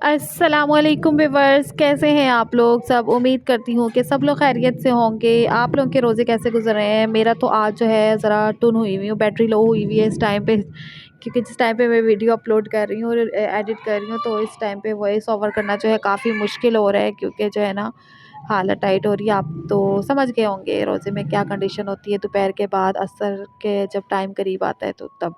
अस्सलामुअलैकुम व्यूअर्स, कैसे हैं आप लोग सब। उम्मीद करती हूँ कि सब लोग खैरियत से होंगे। आप लोगों के रोज़े कैसे गुजर रहे हैं। मेरा तो आज जो है ज़रा टुन हुई हुई हूँ, बैटरी लो हुई हुई है इस टाइम पे, क्योंकि जिस टाइम पे मैं वीडियो अपलोड कर रही हूँ और एडिट कर रही हूँ तो इस टाइम पे वॉइस ओवर करना जो है काफ़ी मुश्किल हो रहा है, क्योंकि जो है ना हालत टाइट हो रही है। आप तो समझ गए होंगे रोज़े में क्या कंडीशन होती है। दोपहर के बाद असर के जब टाइम करीब आता है तो तब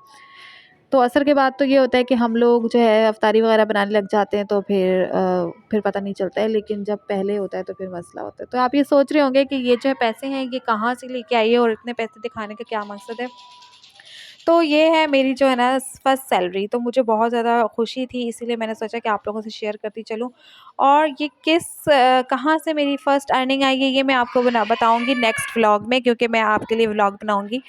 तो असर के बाद तो ये होता है कि हम लोग जो है अफ्तारी वगैरह बनाने लग जाते हैं, तो फिर पता नहीं चलता है। लेकिन जब पहले होता है तो फिर मसला होता है। तो आप ये सोच रहे होंगे कि ये जो है पैसे हैं ये कहाँ से लेके आई है और इतने पैसे दिखाने का क्या मकसद है। तो ये है मेरी जो है ना फर्स्ट सैलरी, तो मुझे बहुत ज़्यादा खुशी थी, इसीलिए मैंने सोचा कि आप लोगों से शेयर करती चलूँ। और ये कहाँ से मेरी फर्स्ट अर्निंग आई है ये मैं आपको बताऊँगी नेक्स्ट व्लॉग में, क्योंकि मैं आपके लिए व्लॉग बनाऊँगी।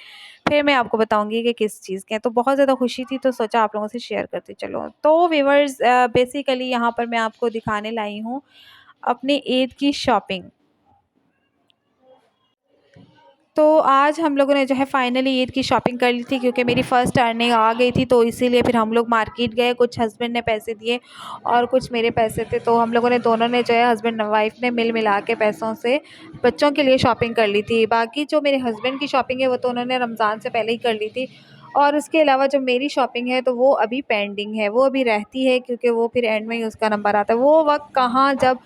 फिर मैं आपको बताऊँगी कि किस चीज़ के हैं। तो बहुत ज़्यादा खुशी थी तो सोचा आप लोगों से शेयर करते चलो। तो व्यूअर्स, बेसिकली यहाँ पर मैं आपको दिखाने लाई हूँ अपनी ईद की शॉपिंग। तो आज हम लोगों ने जो है फाइनली ईद की शॉपिंग कर ली थी, क्योंकि मेरी फ़र्स्ट अर्निंग आ गई थी, तो इसीलिए फिर हम लोग मार्केट गए। कुछ हस्बैंड ने पैसे दिए और कुछ मेरे पैसे थे, तो हम लोगों ने दोनों ने जो है हस्बैंड वाइफ ने मिल मिला के पैसों से बच्चों के लिए शॉपिंग कर ली थी। बाकी जो मेरे हस्बैंड की शॉपिंग है वो तो उन्होंने रमज़ान से पहले ही कर ली थी। और उसके अलावा जो मेरी शॉपिंग है तो वो अभी पेंडिंग है, वो अभी रहती है, क्योंकि वो फिर एंड में ही उसका नंबर आता है। वो वक्त कहाँ जब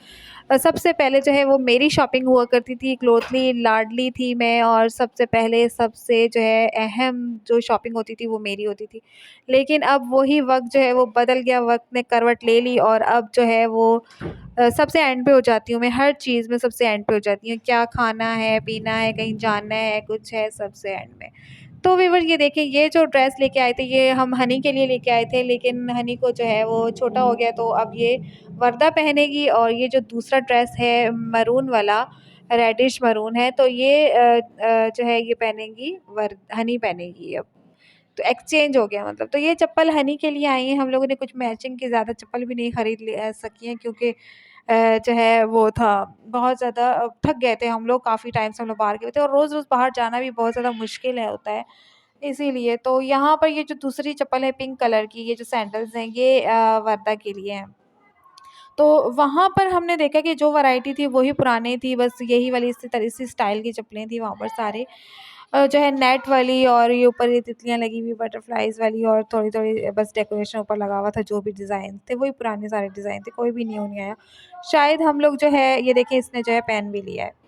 सबसे पहले जो है वो मेरी शॉपिंग हुआ करती थी, इकलौती लाडली थी मैं, और सबसे पहले सबसे जो है अहम जो शॉपिंग होती थी वो मेरी होती थी। लेकिन अब वही वक़्त जो है वो बदल गया, वक़्त ने करवट ले ली और अब जो है वो सबसे एंड पे हो जाती हूँ मैं, हर चीज़ में सबसे एंड पे हो जाती हूँ। क्या खाना है, पीना है, कहीं जाना है, कुछ है, सबसे एंड में। तो व्यूअर ये देखिए, ये जो ड्रेस लेके आए थे ये हम हनी के लिए लेके आए थे, लेकिन हनी को जो है वो छोटा हो गया, तो अब ये वर्दा पहनेगी। और ये जो दूसरा ड्रेस है मरून वाला, रेडिश मरून है, तो ये जो है ये पहनेगी, वर हनी पहनेगी अब। तो एक्सचेंज हो गया मतलब। तो ये चप्पल हनी के लिए आई है। हम लोगों ने कुछ मैचिंग की ज़्यादा चप्पल भी नहीं खरीद सकी हैं, क्योंकि जो है वो था बहुत ज़्यादा थक गए थे हम लोग, काफ़ी टाइम से हम लोग बाहर गए थे और रोज़-रोज़ बाहर जाना भी बहुत ज़्यादा मुश्किल है होता है। इसीलिए तो यहाँ पर ये जो दूसरी चप्पल है पिंक कलर की, ये जो सैंडल्स हैं ये वर्दा के लिए हैं। तो वहाँ पर हमने देखा कि जो वैरायटी थी वही पुरानी थी, बस यही वाली इसी स्टाइल की चप्पलें थी वहाँ पर सारे। जो है नेट वाली, और ये ऊपर ये तितलियाँ लगी हुई बटरफ्लाइज़ वाली, और थोड़ी-थोड़ी बस डेकोरेशन ऊपर लगा हुआ था। जो भी डिज़ाइन थे वही पुराने सारे डिज़ाइन थे, कोई भी न्यू नहीं आया। शायद हम लोग जो है ये देखिए इसने जो है पहन भी लिया है।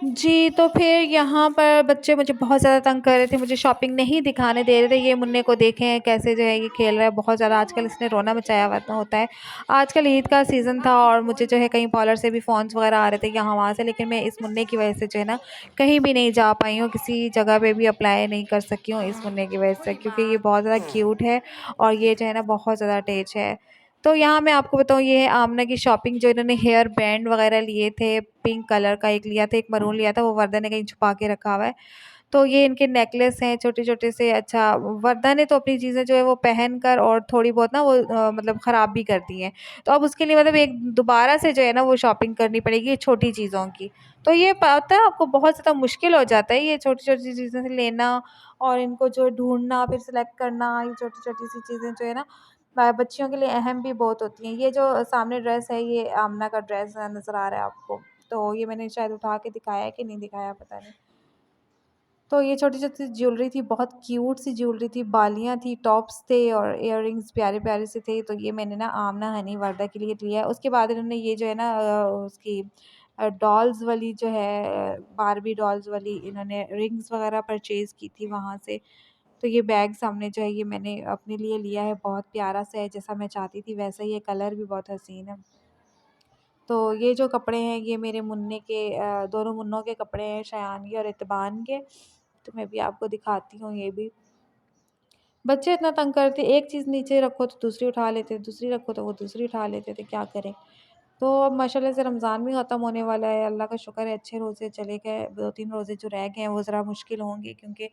जी, तो फिर यहाँ पर बच्चे मुझे बहुत ज़्यादा तंग कर रहे थे, मुझे शॉपिंग नहीं दिखाने दे रहे थे। ये मुन्ने को देखें कैसे जो है ये खेल रहा है बहुत ज़्यादा, आजकल इसने रोना मचाया हुआ होता है। आजकल ईद का सीज़न था और मुझे जो है कहीं पार्लर से भी फ़ोन्स वग़ैरह आ रहे थे यहाँ-वहाँ से, लेकिन मैं इस मुन्ने की वजह से जो है ना कहीं भी नहीं जा पाई हूँ, किसी जगह पे भी अप्लाई नहीं कर सकी हूँ इस मुन्ने की वजह से, क्योंकि ये बहुत ज़्यादा क्यूट है और ये जो है ना बहुत ज़्यादा अटैच है। तो यहाँ मैं आपको बताऊँ, ये है आमना की शॉपिंग। जो इन्होंने हेयर बैंड वगैरह लिए थे, पिंक कलर का एक लिया था, एक मरून लिया था, वो वर्दा ने कहीं छुपा के रखा हुआ है। तो ये इनके नेकलेस हैं छोटे-छोटे से। अच्छा, वर्दा ने तो अपनी चीज़ें जो है वो पहन कर और थोड़ी बहुत ना वो मतलब ख़राब भी कर दी हैं। तो अब उसके लिए मतलब एक दोबारा से जो है ना वो शॉपिंग करनी पड़ेगी छोटी चीज़ों की। तो ये पता है आपको बहुत ज़्यादा मुश्किल हो जाता है ये छोटी-छोटी चीज़ें से लेना और इनको जो ढूँढना, फिर सेलेक्ट करना, ये छोटी-छोटी सी चीज़ें जो है ना बच्चियों के लिए अहम भी बहुत होती हैं। ये जो सामने ड्रेस है ये आमना का ड्रेस नज़र आ रहा है आपको। तो ये मैंने शायद उठा के दिखाया है कि नहीं दिखाया पता नहीं। तो ये छोटी-छोटी ज्वेलरी थी, बहुत क्यूट सी ज्वेलरी थी, बालियाँ थी, टॉप्स थे और इयररिंग्स प्यारे-प्यारे से थे। तो ये मैंने ना आमना हनी वर्दा के लिए लिया है। उसके बाद इन्होंने ये जो है ना उसकी डॉल्स वाली जो है बार्बी डॉल्स वाली इन्होंने रिंग्स वग़ैरह परचेज़ की थी वहाँ से। तो ये बैग सामने जो है ये मैंने अपने लिए लिया है, बहुत प्यारा सा है, जैसा मैं चाहती थी वैसा ही है, कलर भी बहुत हसीन है। तो ये जो कपड़े हैं ये मेरे मुन्ने के दोनों मुन्नों के कपड़े हैं, शयान के और इत्बान के। तो मैं भी आपको दिखाती हूँ ये भी। बच्चे इतना तंग करते, एक चीज़ नीचे रखो तो दूसरी उठा लेते, दूसरी रखो तो वो दूसरी उठा लेते थे, क्या करें। तो अब माशाल्लाह से रमज़ान भी ख़त्म होने वाला है, अल्लाह का शुक्र है अच्छे रोज़े चले गए। 2-3 रोज़े जो रह गए हैं वो ज़रा मुश्किल होंगे, क्योंकि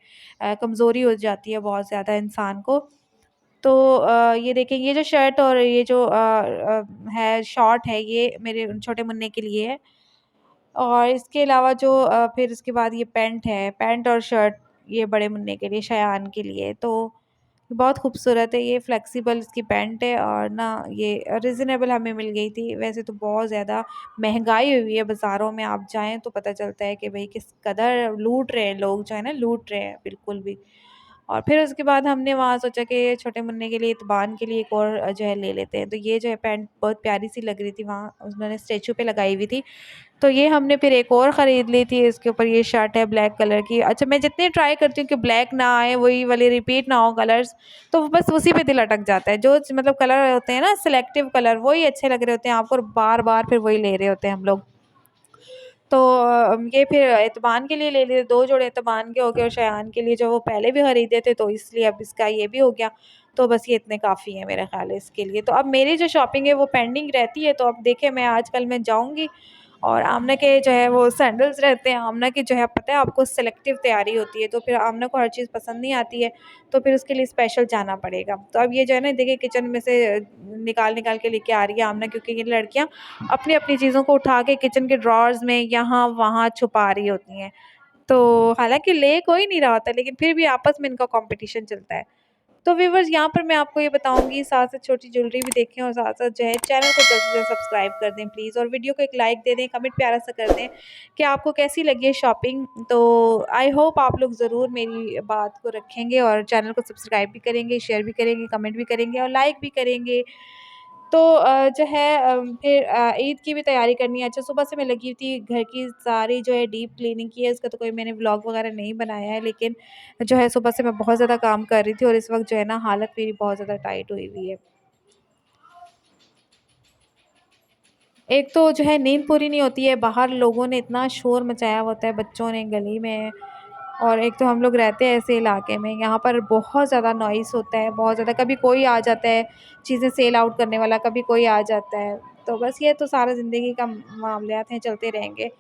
कमज़ोरी हो जाती है बहुत ज़्यादा इंसान को। तो ये देखिए, ये जो शर्ट और ये जो है शॉर्ट है ये मेरे छोटे मुन्ने के लिए है। और इसके अलावा जो फिर उसके बाद ये पैंट है, पैंट और शर्ट ये बड़े मुन्ने के लिए, शयान के लिए। तो बहुत खूबसूरत है, ये फ्लेक्सिबल इसकी पैंट है और ना ये रीज़नेबल हमें मिल गई थी। वैसे तो बहुत ज़्यादा महँगाई हुई है बाज़ारों में, आप जाएँ तो पता चलता है कि भई किस कदर लूट रहे हैं लोग, जो है ना लूट रहे हैं बिल्कुल भी। और फिर उसके बाद हमने वहाँ सोचा कि छोटे मुन्ने के लिए इत्बान के लिए एक और जो है ले लेते हैं। तो ये जो है पैंट बहुत प्यारी-सी लग रही थी, वहाँ उन्होंने स्टैचू पे लगाई हुई थी। तो ये हमने फिर एक और ख़रीद ली थी, इसके ऊपर ये शर्ट है ब्लैक कलर की। अच्छा, मैं जितनी ट्राई करती हूँ कि ब्लैक ना आए, वही वाले रिपीट ना हो कलर्स, तो बस उसी पे दिल अटक जाता है। जो मतलब कलर होते हैं ना सिलेक्टिव कलर, वही अच्छे लग रहे होते हैं आपको और बार-बार फिर वही ले रहे होते हैं हम लोग। तो ये फिर एतबान के लिए ले लिए, 2 जोड़े एतबान के हो गए और शयान के लिए जो वो पहले भी खरीदे थे, तो इसलिए अब इसका ये भी हो गया। तो बस ये इतने काफ़ी हैं मेरा ख़्याल है इसके लिए। तो अब मेरी जो शॉपिंग है वो पेंडिंग रहती है, तो अब देखिए मैं आजकल मैं जाऊँगी और आमना के जो है वो सैंडल्स रहते हैं। आमना की जो है पता है आपको सेलेक्टिव तैयारी होती है, तो फिर आमना को हर चीज़ पसंद नहीं आती है, तो फिर उसके लिए स्पेशल जाना पड़ेगा। तो अब ये जो है ना देखिए किचन में से निकाल-निकाल के लेके आ रही है आमना, क्योंकि ये लड़कियाँ अपनी-अपनी चीज़ों को उठा के किचन के ड्रॉवर्स में यहाँ-वहाँ छुपा रही होती हैं। तो हालाँकि ले कोई नहीं रहा होता, लेकिन फिर भी आपस में इनका कॉम्पिटिशन चलता है। तो व्यूअर्स, यहाँ पर मैं आपको ये बताऊँगी, साथ-साथ छोटी ज्वेलरी भी देखें और साथ-साथ जो है चैनल को जल्द से जल्द सब्सक्राइब कर दें प्लीज़, और वीडियो को एक लाइक दे दें, कमेंट प्यारा-सा कर दें कि आपको कैसी लगी है शॉपिंग। तो आई होप आप लोग ज़रूर मेरी बात को रखेंगे और चैनल को सब्सक्राइब भी करेंगे, शेयर भी करेंगे, कमेंट भी करेंगे और लाइक भी करेंगे। तो जो है फिर ईद की भी तैयारी करनी है। अच्छा, सुबह से मैं लगी हुई थी घर की सारी जो है डीप क्लीनिंग की है, इसका तो कोई मैंने व्लॉग वगैरह नहीं बनाया है, लेकिन जो है सुबह से मैं बहुत ज़्यादा काम कर रही थी और इस वक़्त जो है ना हालत मेरी बहुत ज़्यादा टाइट हुई हुई है। एक तो जो है नींद पूरी नहीं होती है, बाहर लोगों ने इतना शोर मचाया होता है, बच्चों ने गली में, और एक तो हम लोग रहते हैं ऐसे इलाके में, यहाँ पर बहुत ज़्यादा नॉइज़ होता है, बहुत ज़्यादा। कभी कोई आ जाता है चीज़ें सेल आउट करने वाला, कभी कोई आ जाता है। तो बस ये तो सारा ज़िंदगी का मामलात हैं, चलते रहेंगे।